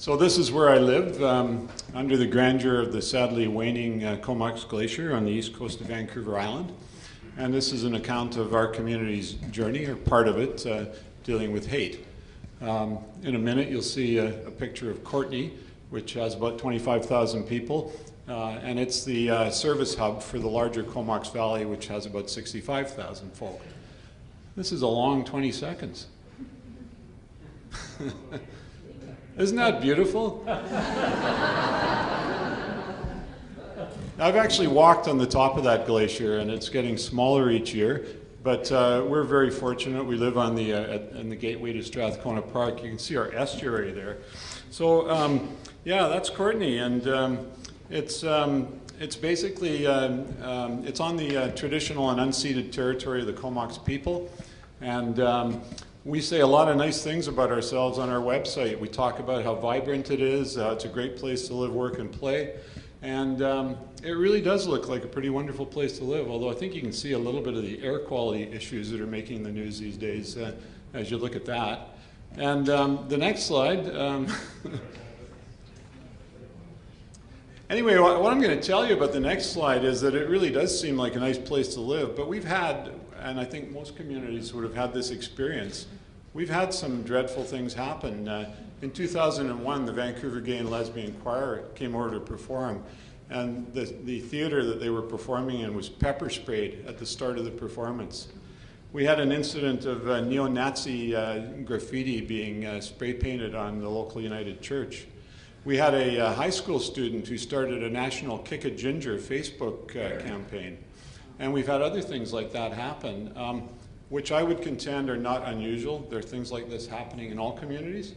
So this is where I live, under the grandeur of the sadly waning Comox Glacier on the east coast of Vancouver Island. And this is an account of our community's journey, or part of it, dealing with hate. In a minute you'll see a picture of Courtenay, which has about 25,000 people, and it's the service hub for the larger Comox Valley, which has about 65,000 folk. This is a long 20 seconds. Isn't that beautiful? I've actually walked on the top of that glacier, and it's getting smaller each year, but we're very fortunate. We live on in the gateway to Strathcona Park. You can see our estuary there. So yeah, that's Courtenay, and it's basically, it's on the traditional and unceded territory of the Comox people, and we say a lot of nice things about ourselves on our website. We talk about how vibrant it is. It's a great place to live, work, and play. And it really does look like a pretty wonderful place to live, although I think you can see a little bit of the air quality issues that are making the news these days as you look at that. And the next slide. Anyway, what I'm going to tell you about the next slide is that it really does seem like a nice place to live, but we've had, and I think most communities would have had this experience, we've had some dreadful things happen. In 2001, the Vancouver Gay and Lesbian Choir came over to perform, and the theater that they were performing in was pepper sprayed at the start of the performance. We had an incident of neo-Nazi graffiti being spray painted on the local United Church. We had a high school student who started a national Kick a Ginger Facebook campaign. And we've had other things like that happen, which I would contend are not unusual. There are things like this happening in all communities.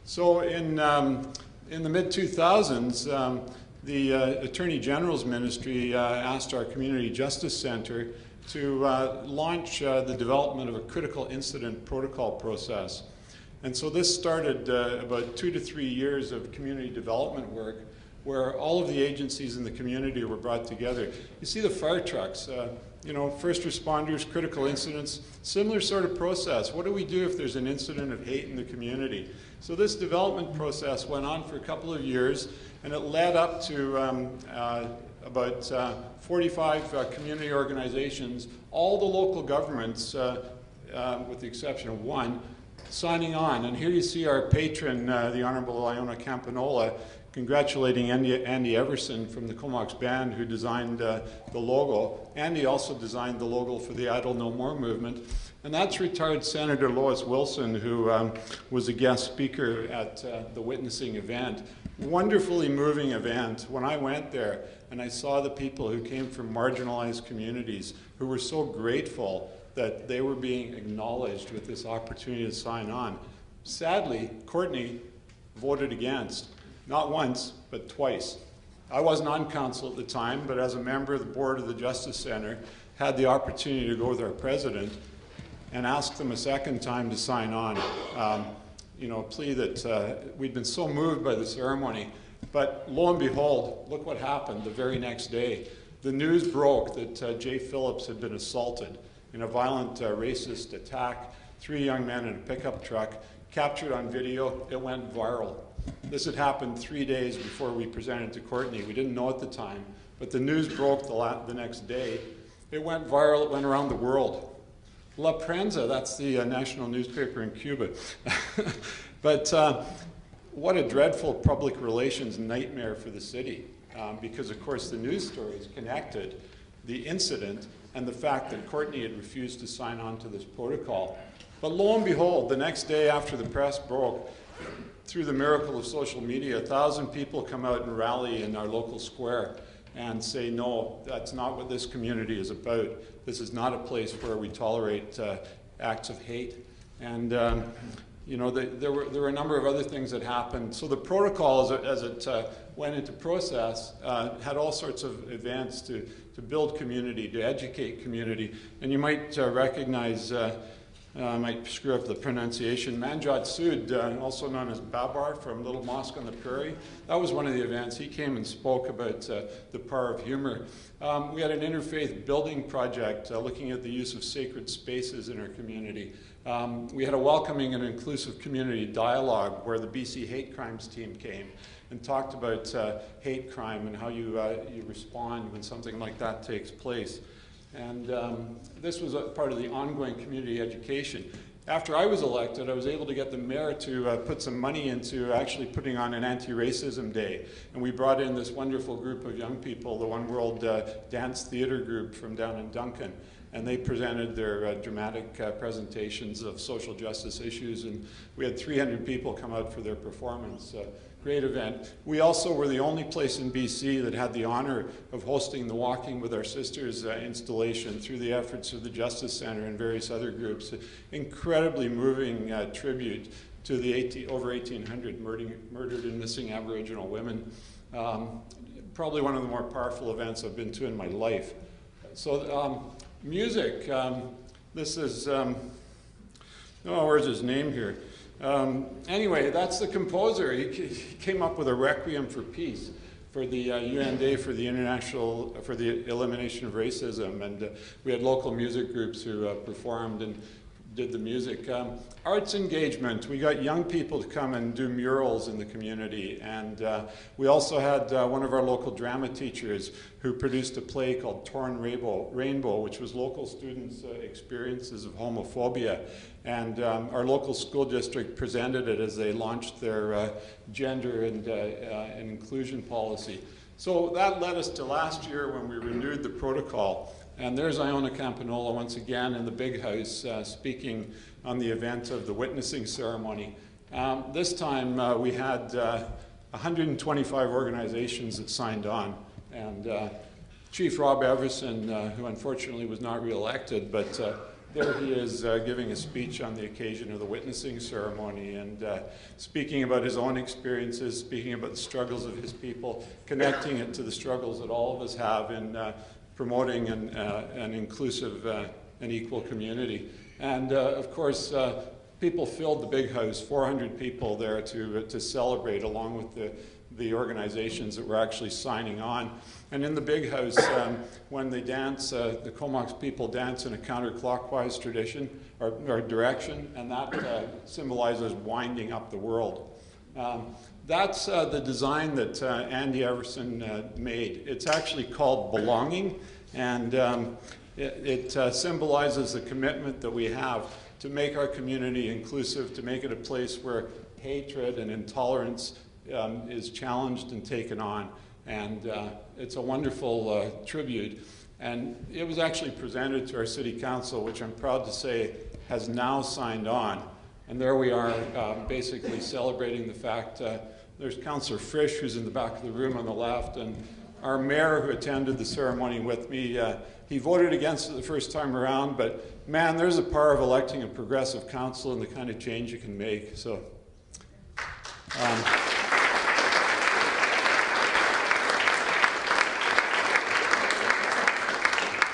So in the mid-2000s, the Attorney General's Ministry asked our Community Justice Center to launch the development of a critical incident protocol process. And so this started about 2 to 3 years of community development work where all of the agencies in the community were brought together. You see the fire trucks, you know, first responders, critical incidents, similar sort of process. What do we do if there's an incident of hate in the community? So this development process went on for a couple of years, and it led up to about 45 community organizations, all the local governments, with the exception of one, signing on. And here you see our patron, the Honorable Iona Campanola, congratulating Andy Everson from the Comox Band, who designed the logo. Andy also designed the logo for the Idle No More movement. And that's retired Senator Lois Wilson, who was a guest speaker at the witnessing event. Wonderfully moving event. When I went there and I saw the people who came from marginalized communities who were so grateful that they were being acknowledged with this opportunity to sign on. Sadly, Courtenay voted against, not once, but twice. I wasn't on council at the time, but as a member of the board of the Justice Center, had the opportunity to go with our president and ask them a second time to sign on. You know, a plea that we'd been so moved by the ceremony, but lo and behold, look what happened the very next day. The news broke that Jay Phillips had been assaulted in a violent racist attack, 3 young men in a pickup truck, captured on video. It went viral. This had happened 3 days before we presented to Courtenay. We didn't know at the time, but the news broke the next day. It went viral, it went around the world. La Prensa, that's the national newspaper in Cuba. But what a dreadful public relations nightmare for the city, because of course the news stories connected the incident and the fact that Courtenay had refused to sign on to this protocol. But lo and behold, the next day after the press broke, through the miracle of social media, 1,000 people come out and rally in our local square and say, no, that's not what this community is about. This is not a place where we tolerate acts of hate. And you know, there were a number of other things that happened. So the protocol, as it went into process, had all sorts of events to build community, to educate community. And you might recognize I might screw up the pronunciation, Manjot Sood, also known as Babar from Little Mosque on the Prairie. That was one of the events. He came and spoke about the power of humor. We had an interfaith building project looking at the use of sacred spaces in our community. We had a welcoming and inclusive community dialogue where the BC Hate Crimes team came and talked about hate crime and how you respond when something like that takes place. And this was a part of the ongoing community education. After I was elected, I was able to get the mayor to put some money into actually putting on an anti-racism day. And we brought in this wonderful group of young people, the One World Dance Theatre group from down in Duncan. And they presented their dramatic presentations of social justice issues. And we had 300 people come out for their performance. Great event. We also were the only place in BC that had the honor of hosting the Walking with Our Sisters installation through the efforts of the Justice Centre and various other groups. Incredibly moving tribute to the over 1,800 murdered and missing Aboriginal women. Probably one of the more powerful events I've been to in my life. So music, this is, oh, where's his name here? Anyway, that's the composer. He came up with a Requiem for Peace for the UN Day for the elimination of racism, and we had local music groups who performed and did the music. Arts engagement, we got young people to come and do murals in the community, and we also had one of our local drama teachers who produced a play called Torn Rainbow, which was local students' experiences of homophobia. And our local school district presented it as they launched their gender and inclusion policy. So that led us to last year when we renewed the protocol. And there's Iona Campanola once again in the big house speaking on the event of the witnessing ceremony. This time we had 125 organizations that signed on. And Chief Rob Everson, who unfortunately was not re-elected, but there he is giving a speech on the occasion of the witnessing ceremony and speaking about his own experiences, speaking about the struggles of his people, connecting it to the struggles that all of us have in promoting an inclusive and equal community. And of course, people filled the big house, 400 people there to celebrate along with the organizations that were actually signing on. And in the big house, when they dance, the Comox people dance in a counterclockwise tradition or direction, and that symbolizes winding up the world. That's the design that Andy Everson made. It's actually called Belonging, and it symbolizes the commitment that we have to make our community inclusive, to make it a place where hatred and intolerance is challenged and taken on. And it's a wonderful tribute. And it was actually presented to our City Council, which I'm proud to say has now signed on. And there we are basically celebrating the fact there's Councillor Frisch, who's in the back of the room on the left, and our mayor who attended the ceremony with me. He voted against it the first time around, but man, there's the power of electing a progressive council and the kind of change you can make. So.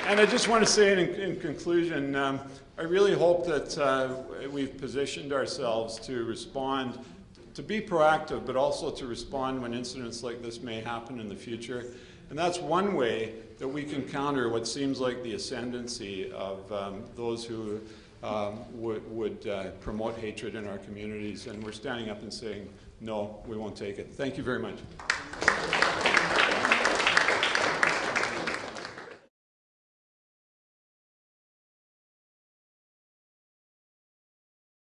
And I just want to say in conclusion, I really hope that we've positioned ourselves to respond, to be proactive, but also to respond when incidents like this may happen in the future. And that's one way that we can counter what seems like the ascendancy of those who would promote hatred in our communities. And we're standing up and saying, no, we won't take it. Thank you very much.